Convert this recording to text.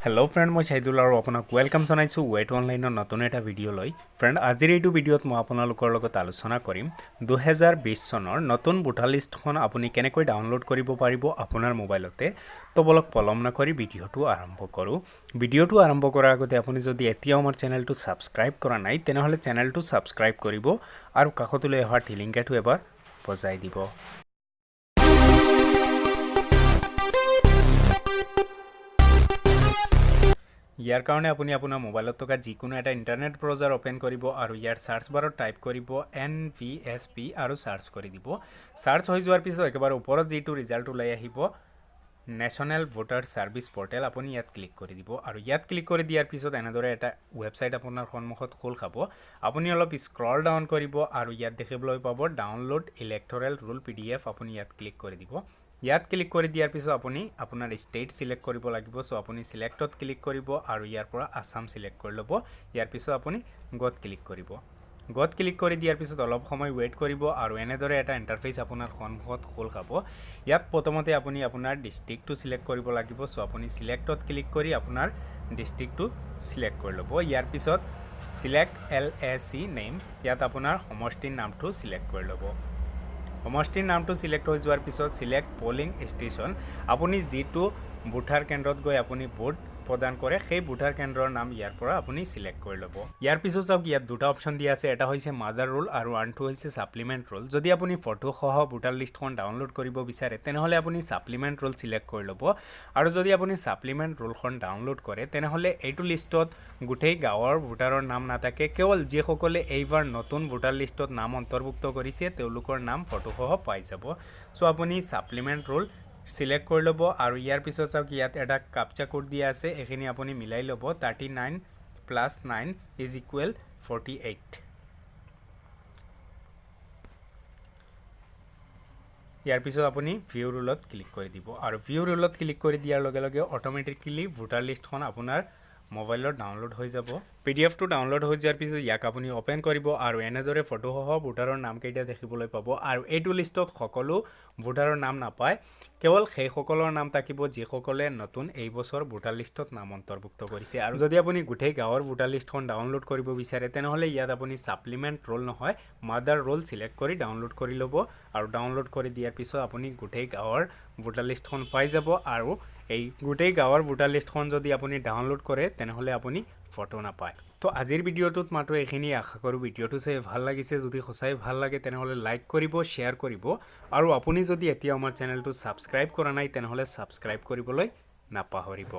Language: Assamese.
হেল্ল' ফ্ৰেণ্ড, মই চাইদুল আৰু আপোনাক ৱেলকাম জনাইছোঁ ৱেট অনলাইনৰ নতুন এটা ভিডিঅ'লৈ। ফ্ৰেণ্ড, আজিৰ এইটো ভিডিঅ'ত মই আপোনালোকৰ লগত আলোচনা কৰিম 2020 চনৰ নতুন ভোটাৰ লিষ্টখন আপুনি কেনেকৈ ডাউনলোড কৰিব পাৰিব আপোনাৰ মোবাইলতে। তো বলক পলম নকৰি ভিডিঅ'টো আৰম্ভ কৰোঁ। ভিডিঅ'টো আৰম্ভ কৰাৰ আগতে আপুনি যদি এতিয়াও আমাৰ চেনেলটো ছাবস্ক্ৰাইব কৰা নাই তেনেহ'লে চেনেলটো ছাবস্ক্ৰাইব কৰিব আৰু কাষতলৈ অহা টিলিংকাটো এবাৰ বজাই দিব। ইয়াৰ কাৰণে আপুনি আপোনাৰ মোবাইলত থকা যিকোনো এটা ইণ্টাৰনেট ব্ৰাউজাৰ ওপেন কৰিব আৰু ইয়াৰ সাৰ্চ বাৰত টাইপ কৰিব NVSP আৰু সাৰ্চ কৰি দিব। সাৰ্চ হৈ যোৱাৰ পিছত একেবাৰে ওপৰত যিটো ৰিজাল্ট ওলাই আহিব নেশ্যনেল ভোটাৰ সাৰ্ভিস পৰ্টেল, আপুনি ইয়াত ক্লিক কৰি দিব আৰু ইয়াত ক্লিক কৰি দিয়াৰ পিছত এনেদৰে এটা ৱেবছাইট আপোনাৰ সন্মুখত খোল খাব। আপুনি অলপ স্ক্ৰল ডাউন কৰিব আৰু ইয়াত দেখিবলৈ পাব ডাউনলোড ইলেক্টৰেল ৰুল PDF, আপুনি ইয়াত ক্লিক কৰি দিব। ইয়াত ক্লিক কৰি দিয়াৰ পিছত আপুনি আপোনাৰ ষ্টেট সিলেক্ট কৰিব লাগিব। সো আপুনি সিলেক্টত ক্লিক কৰিব আৰু ইয়াৰ পৰা আসাম সিলেক্ট কৰি ল'ব। ইয়াৰ পিছত আপুনি গত ক্লিক কৰিব। গত ক্লিক কৰি দিয়াৰ পিছত অলপ সময় ৱেইট কৰিব আৰু এনেদৰে এটা ইণ্টাৰফেচ আপোনাৰ সন্মুখত খোল খাব। ইয়াত প্ৰথমতে আপুনি আপোনাৰ ডিষ্ট্ৰিক্টটো সিলেক্ট কৰিব লাগিব। সো আপুনি সিলেক্টত ক্লিক কৰি আপোনাৰ ডিষ্ট্ৰিক্টটো সিলেক্ট কৰি ল'ব। ইয়াৰ পিছত সিলেক্ট LAC নেম, ইয়াত আপোনাৰ সমষ্টিৰ নামটো সিলেক্ট কৰি ল'ব। সমষ্টিৰ নামটো সিলেক্ট হৈ যোৱাৰ পিছত সিলেক্ট পলিং ষ্টেচন, আপুনি যিটো ভোটাৰ কেন্দ্ৰত গৈ আপুনি ভোট প্ৰদান কৰে সেই ভোটাৰ কেন্দ্ৰৰ নাম ইয়াৰ পৰা আপুনি সিলেক্ট কৰি ল'ব। ইয়াৰ পিছত চাওক ইয়াত দুটা অপশ্যন দিয়া আছে, এটা হৈছে মাদাৰ ৰোল আৰু আনটো হৈছে সাপ্লিমেণ্ট ৰোল। যদি আপুনি ফটো সহ ভোটাৰ লিষ্টখন ডাউনলোড কৰিব বিচাৰে তেনেহ'লে আপুনি সাপ্লিমেণ্ট ৰোল সিলেক্ট কৰি ল'ব আৰু যদি আপুনি সাপ্লিমেণ্ট ৰোলখন ডাউনলোড কৰে তেনেহ'লে এইটো লিষ্টত গোটেই গাঁৱৰ ভোটাৰৰ নাম নাথাকে, কেৱল যিসকলে এইবাৰ নতুন ভোটাৰ লিষ্টত নাম অন্তৰ্ভুক্ত কৰিছে তেওঁলোকৰ নাম ফটো সহ পাই যাব। সো আপুনি সাপ্লিমেণ্ট ৰোল সিলেক্ট কৰি ল'ব আৰু ইয়াৰ পিছত চাওক ইয়াত এটা কাপচা কোড দিয়া আছে, এইখিনি আপুনি মিলাই ল'ব। 39 + 9 = 48। ইয়াৰ পিছত আপুনি ভিউ ৰুলত ক্লিক কৰি দিব আৰু ভিউ ৰুলত ক্লিক কৰি দিয়াৰ লগে লগে অটোমেটিকলি ভোটাৰ লিষ্টখন আপোনাৰ মোবাইলত ডাউনলোড হৈ যাব। PDFটো ডাউনলোড হৈ যোৱাৰ পিছত ইয়াক আপুনি ওপেন কৰিব আৰু এনেদৰে ফটো সহ ভোটাৰৰ নামকেইটা দেখিবলৈ পাব আৰু এইটো লিষ্টত সকলো ভোটাৰৰ নাম নাপায়, কেৱল সেইসকলৰ নাম থাকিব যিসকলে নতুন এই বছৰ ভোটাৰ লিষ্টত নাম অন্তৰ্ভুক্ত কৰিছে। আৰু যদি আপুনি গোটেই গাঁৱৰ ভোটাৰ লিষ্টখন ডাউনলোড কৰিব বিচাৰে তেনেহ'লে ইয়াত আপুনি সাপ্লিমেণ্ট ৰোল নহয় মাদাৰ ৰোল সিলেক্ট কৰি ডাউনলোড কৰি ল'ব আৰু ডাউনলোড কৰি দিয়াৰ পিছত আপুনি গোটেই গাঁৱৰ ভোটাৰ লিষ্টখন পাই যাব। আৰু এই গোটেই গাঁৱৰ ভোটাৰ লিষ্টখন যদি আপুনি ডাউনলোড কৰে তেনেহ'লে আপুনি ফটো নাপায়। তো আজিৰ ভিডিঅ'টোত মাত্ৰ এইখিনি, আশা কৰোঁ ভিডিঅ'টো চাই ভাল লাগিছে। যদি সঁচাই ভাল লাগে তেনেহ'লে লাইক কৰিব, শ্বেয়াৰ কৰিব আৰু আপুনি যদি এতিয়া আমাৰ চেনেলটো ছাবস্ক্ৰাইব কৰা নাই তেনেহ'লে ছাবস্ক্ৰাইব কৰিবলৈ নাপাহৰিব।